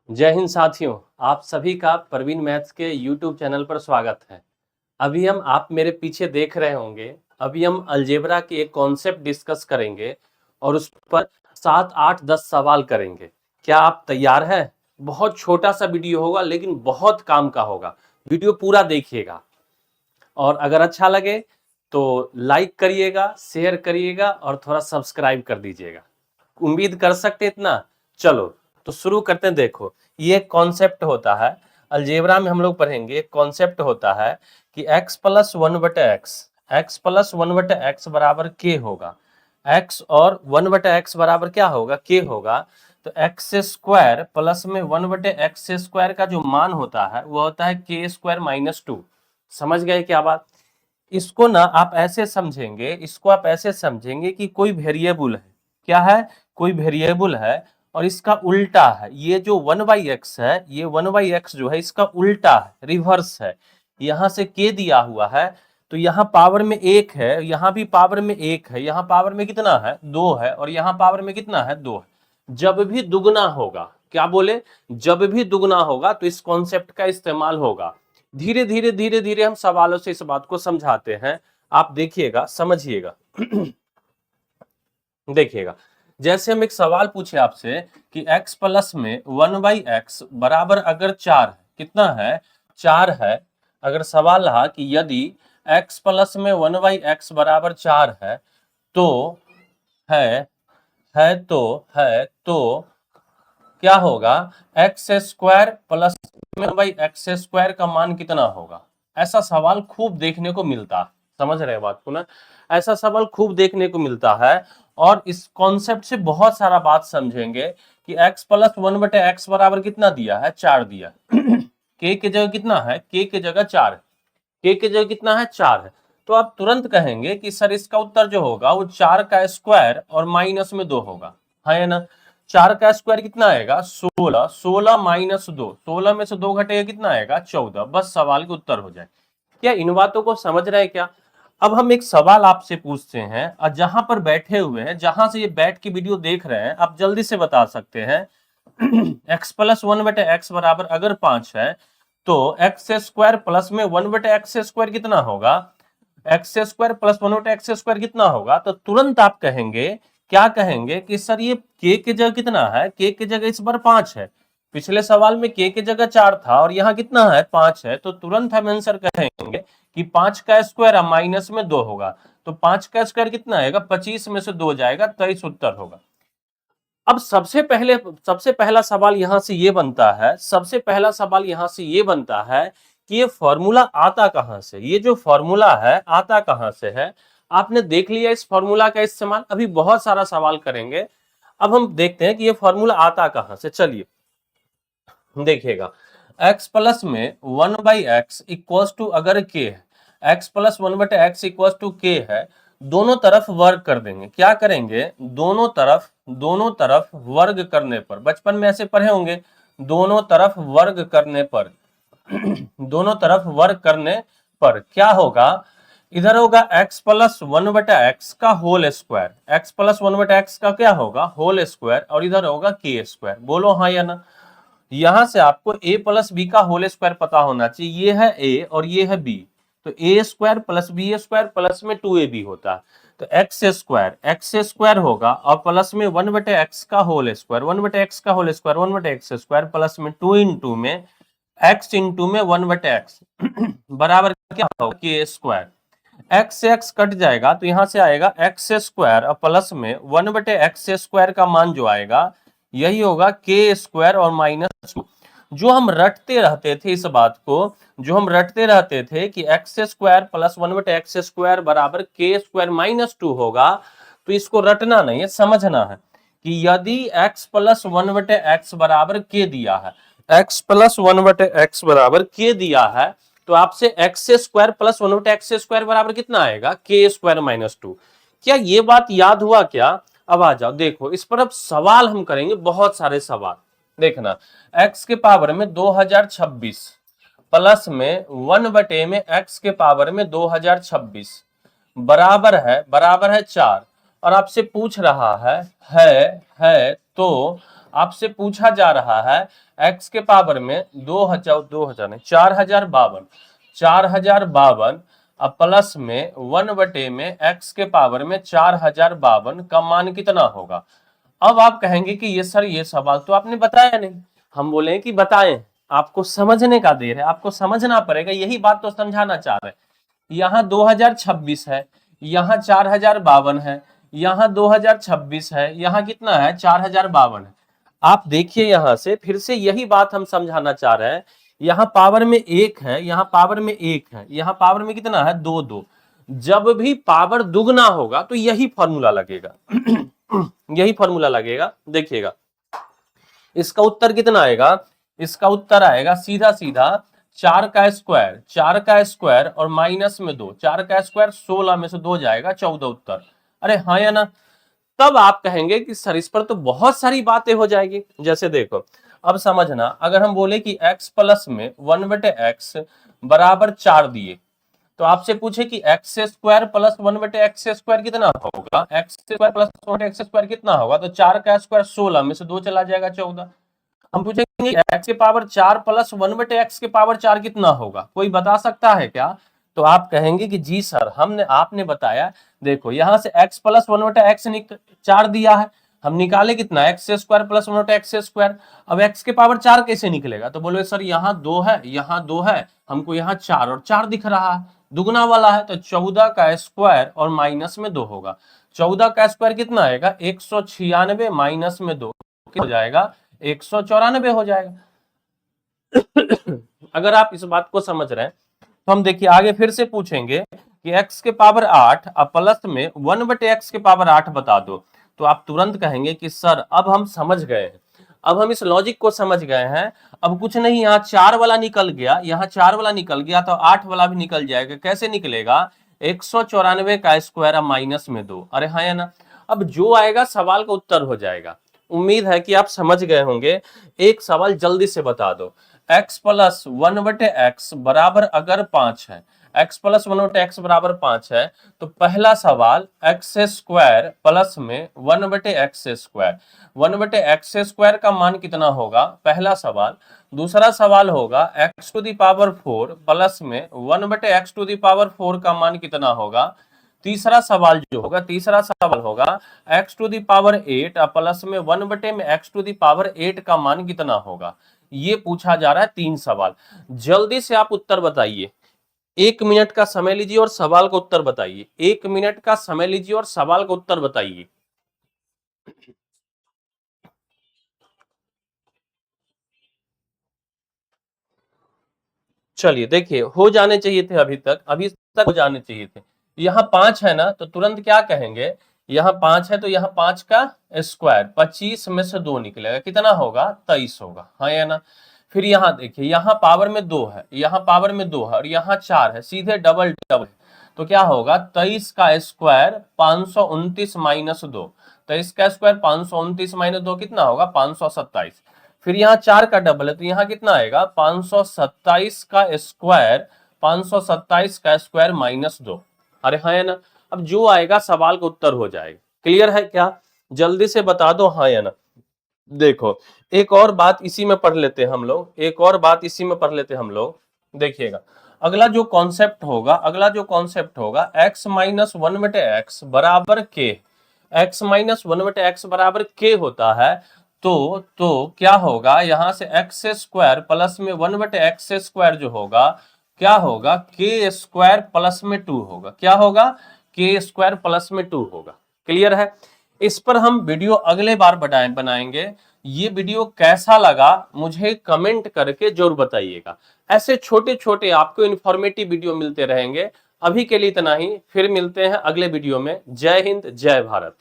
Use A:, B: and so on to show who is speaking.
A: जय हिंद साथियों, आप सभी का प्रवीण मैथ्स के यूट्यूब चैनल पर स्वागत है। अभी आप मेरे पीछे देख रहे होंगे। अभी हम अलजेब्रा के एक कॉन्सेप्ट डिस्कस करेंगे और उस पर 7, 8, 10 सवाल करेंगे। क्या आप तैयार हैं? बहुत छोटा सा वीडियो होगा लेकिन बहुत काम का होगा। वीडियो पूरा देखिएगा और अगर अच्छा लगे तो लाइक करिएगा, शेयर करिएगा और थोड़ा सब्सक्राइब कर दीजिएगा। उम्मीद कर सकते इतना। चलो तो शुरू करते हैं। देखो, ये कॉन्सेप्ट होता है अलजेब्रा में, हम लोग पढ़ेंगे। एक कॉन्सेप्ट होता है कि x प्लस वन बटे एक्स बराबर के होगा। x और 1/x बराबर क्या होगा? के होगा। तो एक्स स्क्वायर प्लस में 1/x स्क्वायर का जो मान होता है वो होता है के स्क्वायर माइनस 2। समझ गए क्या बात? इसको ना आप ऐसे समझेंगे, इसको आप ऐसे समझेंगे कि कोई वेरिएबल है। क्या है? कोई वेरिएबल है और इसका उल्टा है। ये जो 1/x है, ये 1/x जो है इसका उल्टा है, रिवर्स है। यहां से के दिया हुआ है तो यहाँ पावर में 1 है, यहाँ भी पावर में 1 है, यहाँ पावर में कितना है? 2 है, और यहाँ पावर में कितना है? 2 है। जब भी दुगना होगा, क्या बोले? जब भी दुगना होगा तो इस कॉन्सेप्ट का इस्तेमाल होगा। धीरे धीरे धीरे धीरे हम सवालों से इस बात को समझाते हैं। आप देखिएगा, समझिएगा। देखिएगा, जैसे हम एक सवाल पूछे आपसे कि x प्लस में 1/x बराबर अगर 4 है, कितना है? 4 है। अगर सवाल रहा कि यदि x प्लस में 1/x बराबर 4 है तो है तो क्या होगा? एक्स स्क्वायर प्लस में बाई एक्स स्क्वायर का मान कितना होगा? ऐसा सवाल खूब देखने को मिलता है। समझ रहे हैं बात को ना? ऐसा सवाल खूब देखने को मिलता है और इस कॉन्सेप्ट से बहुत सारा बात समझेंगे कि x प्लस 1/x बराबर कितना दिया है? 4 दिया। के की जगह कितना है? के की जगह 4 है। के की जगह कितना है? 4 है। तो आप तुरंत कहेंगे कि सर इसका उत्तर जो होगा वो 4 का स्क्वायर और माइनस में 2 होगा, है ना? 4 का स्क्वायर कितना आएगा? 16। 16 माइनस 2, 16 में से 2 घटेगा, कितना आएगा? 14। बस सवाल के उत्तर हो जाए। क्या इन बातों को समझ रहे हैं क्या? अब हम एक सवाल आपसे पूछते हैं और जहां पर बैठे हुए हैं, जहां से ये बैठ के वीडियो देख रहे हैं, आप जल्दी से बता सकते हैं। x प्लस 1/x बराबर अगर 5 है तो एक्स स्क्वायर प्लस में 1/x स्क्वायर कितना होगा? X square plus 1/x square कितना होगा? तो तुरंत आप कहेंगे, क्या कहेंगे कि सर ये के की जगह कितना है? के की जगह इस बार 5 है। पिछले सवाल में के की जगह 4 था और यहाँ कितना है? 5 है। तो तुरंत हम आंसर कहेंगे कि 5 का स्क्वायर माइनस में 2 होगा। तो 5 का स्क्वायर कितना आएगा? 25 में से 2 जाएगा, 23 उत्तर होगा। अब सबसे पहला सवाल यहां से ये बनता है, सबसे पहला सवाल यहां से ये बनता है कि ये फॉर्मूला आता कहां से? ये जो फॉर्मूला है आता कहां से है? आपने देख लिया इस फॉर्मूला का इस्तेमाल। अभी बहुत सारा सवाल करेंगे। अब हम देखते हैं कि ये फॉर्मूला आता कहां से। चलिए देखिएगा, x प्लस में 1/x इक्वल टू अगर k है, x plus 1/x equal to k है, दोनों तरफ वर्ग कर देंगे। क्या करेंगे? दोनों तरफ वर्ग करने पर, बचपन में ऐसे पढ़े होंगे, दोनों तरफ वर्ग करने पर दोनों तरफ वर्ग करने पर क्या होगा? इधर होगा x प्लस 1/x का whole square. x plus 1/x का क्या होगा? Whole square. और इधर होगा के स्क्वायर। बोलो हाँ या ना? यहां से आपको a प्लस बी का होल स्क्वायर पता होना चाहिए। ये है a और ये है b। तो a square plus b square plus में 2ab होता है। तो एक्स स्क्वायर होगा और प्लस में 1/x का होल स्क्वायर, 1/x का whole square, 1/x square plus में 2 इंटू में x इंटू में 1/x बराबर क्या होगा? के स्क्वायर। x से x कट जाएगा तो यहां से आएगा एक्स स्क्वायर और प्लस में 1/x स्क्वायर का मान जो आएगा यही होगा के स्क्वायर और माइनस 2। जो हम रटते रहते थे इस बात को, जो हम रटते रहते थे कि x square plus 1/x square बराबर के स्क्वायर माइनस 2 होगा, तो इसको रटना नहीं है, समझना है कि यदि x प्लस 1/x बराबर के दिया है, x प्लस 1/x बराबर के दिया है, तो आपसे x square plus 1/x square बराबर कितना आएगा? के स्क्वायर माइनस 2। क्या ये बात याद हुआ क्या? अब आ जाओ, देखो इस पर अब सवाल हम करेंगे, बहुत सारे सवाल। देखना, x के पावर में 2026 प्लस में 1 में x के पावर में 2026 बराबर है 4। और आपसे पूछ रहा है तो आपसे पूछा जा रहा है x के पावर में 2000 नहीं 4052 अब प्लस में 1 में x के पावर में 4052 का मान कितना होगा। अब आप कहेंगे कि ये सर ये सवाल तो आपने बताया नहीं। हम बोले कि बताएं, आपको समझने का देर है, आपको समझना पड़ेगा, यही बात तो समझाना चाह रहे हैं। यहाँ 2026 है, यहाँ 4052 है, यहाँ 2026 है, यहाँ कितना है 4052 है। आप देखिए यहां से फिर से यही बात हम समझाना चाह रहे हैं। यहाँ पावर में 1 है, यहाँ पावर में 1 है, यहाँ पावर में कितना है 2 2। जब भी पावर दुगना होगा तो यही फॉर्मूला लगेगा यही फॉर्मूला लगेगा। देखिएगा इसका उत्तर कितना आएगा, इसका उत्तर आएगा सीधा सीधा 4 का स्क्वायर और माइनस में 2, 4 का स्क्वायर 16 में से 2 जाएगा 14 उत्तर। अरे हाँ या ना। तब आप कहेंगे कि सर इस पर तो बहुत सारी बातें हो जाएगी। जैसे देखो अब समझना, अगर हम बोले कि x प्लस में 1/x बराबर 4 दिए तो आपसे पूछे कि x square plus 1/x square कितना होगा, x square plus 1/x square कितना होगा, तो 4 का स्क्वायर 16 में से 2 चला जाएगा 14। हम पूछेंगे x के पावर 4 प्लस 1/x के पावर 4 कितना होगा, कोई बता सकता है क्या। तो आप कहेंगे कि जी सर हमने आपने बताया। देखो यहां से x प्लस 1/x 4 दिया है, हम निकाले कितना x square plus 1/x square. अब x के पावर 4 कैसे निकलेगा, तो बोलो सर यहाँ 2 है, यहाँ 2 है, हमको यहाँ 4 और 4 दिख रहा है, दुगना वाला है, तो 14 का स्क्वायर और माइनस में 2 होगा। 14 का स्क्वायर कितना आएगा 196 माइनस में 2 हो जाएगा 194 हो जाएगा अगर आप इस बात को समझ रहे हैं तो हम देखिए आगे फिर से पूछेंगे कि x के पावर 8 अब प्लस में 1/x के पावर 8 बता दो। तो आप तुरंत कहेंगे कि सर अब हम समझ गए हैं, अब हम इस लॉजिक को समझ गए हैं। अब कुछ नहीं, यहाँ 4 वाला निकल गया, यहाँ 4 वाला निकल गया तो 8 वाला भी निकल जाएगा। कैसे निकलेगा 194 का स्क्वायर माइनस में 2। अरे हाँ या ना। अब जो आएगा सवाल का उत्तर हो जाएगा। उम्मीद है कि आप समझ गए होंगे। एक सवाल जल्दी से बता दो, x प्लस 1/x बराबर अगर 5 है, x प्लस 1/x बराबर 5 है तो पहला सवाल x स्क्वायर प्लस में 1/x स्क्वायर, 1/x स्क्वायर का मान कितना होगा पहला सवाल। दूसरा सवाल होगा x to the power 4 plus में 1/x टू द पावर 4 का मान कितना होगा। तीसरा सवाल जो होगा, तीसरा सवाल होगा x to the power 8 plus में 1 में x टू द पावर 8 का मान कितना होगा। ये पूछा जा रहा है 3 सवाल। जल्दी से आप उत्तर बताइए, 1 मिनट का समय लीजिए और सवाल का उत्तर बताइए। 1 मिनट का समय लीजिए और सवाल का उत्तर बताइए। चलिए देखिए हो जाने चाहिए थे, अभी तक हो जाने चाहिए थे। यहाँ 5 है ना तो तुरंत क्या कहेंगे, यहाँ 5 है तो यहाँ 5 का स्क्वायर 25 में से 2 निकलेगा, कितना होगा 23 होगा, हाँ या ना। फिर यहाँ देखिए यहाँ पावर में 2 है, यहाँ पावर में 2 है और यहाँ 4 है, सीधे डबल डबल। तो क्या होगा 23 का स्क्वायर 529 माइनस 2, 23 का स्क्वायर 529 माइनस 2 कितना होगा 527। फिर यहाँ 4 का डबल है तो यहाँ कितना आएगा 527 का स्क्वायर, 527 का स्क्वायर माइनस 2। अरे हाँ है ना। अब जो आएगा सवाल का उत्तर हो जाएगा। क्लियर है क्या, जल्दी से बता दो हाँ या ना। देखो एक और बात इसी में पढ़ लेते हैं हम लोग, एक और बात इसी में पढ़ लेते हैं हम लोग। देखिएगा अगला जो कॉन्सेप्ट होगा, अगला जो कॉन्सेप्ट होगा x माइनस 1/x बराबर k, x माइनस 1/x बराबर k होता है। तो क्या होगा यहाँ से x स्क्वायर प्लस में 1/x स्क्वायर जो होगा क्या होगा k स्क्वायर प्लस में 2 होगा, क्या होगा k स्क्वायर प्लस में 2 होगा। क्लियर है। इस पर हम वीडियो अगले बार बनाएंगे। ये वीडियो कैसा लगा मुझे कमेंट करके जरूर बताइएगा। ऐसे छोटे छोटे आपको इन्फॉर्मेटिव वीडियो मिलते रहेंगे। अभी के लिए इतना ही, फिर मिलते हैं अगले वीडियो में। जय हिंद जय भारत।